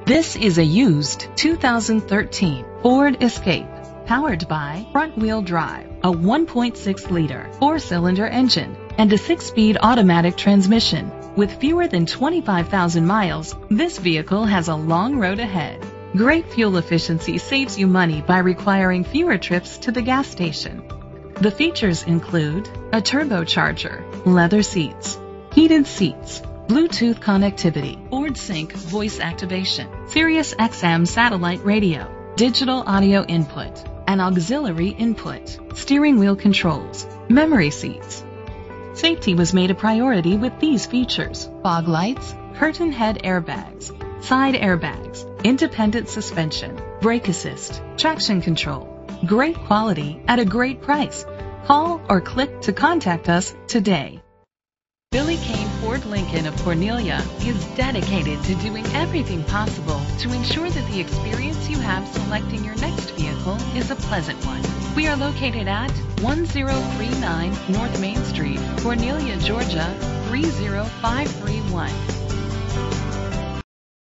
This is a used 2013 Ford Escape, powered by front-wheel drive, a 1.6-liter four-cylinder engine, and a 6-speed automatic transmission. With fewer than 25,000 miles, this vehicle has a long road ahead. Great fuel efficiency saves you money by requiring fewer trips to the gas station. The features include a turbocharger, leather seats, heated seats, Bluetooth connectivity, Ford Sync voice activation, Sirius XM satellite radio, digital audio input, an auxiliary input, steering wheel controls, memory seats. Safety was made a priority with these features: fog lights, curtain head airbags, side airbags, independent suspension, brake assist, traction control. Great quality at a great price. Call or click to contact us today. Billy Kane Ford Lincoln of Cornelia is dedicated to doing everything possible to ensure that the experience you have selecting your next vehicle is a pleasant one. We are located at 1039 North Main Street, Cornelia, Georgia 30531.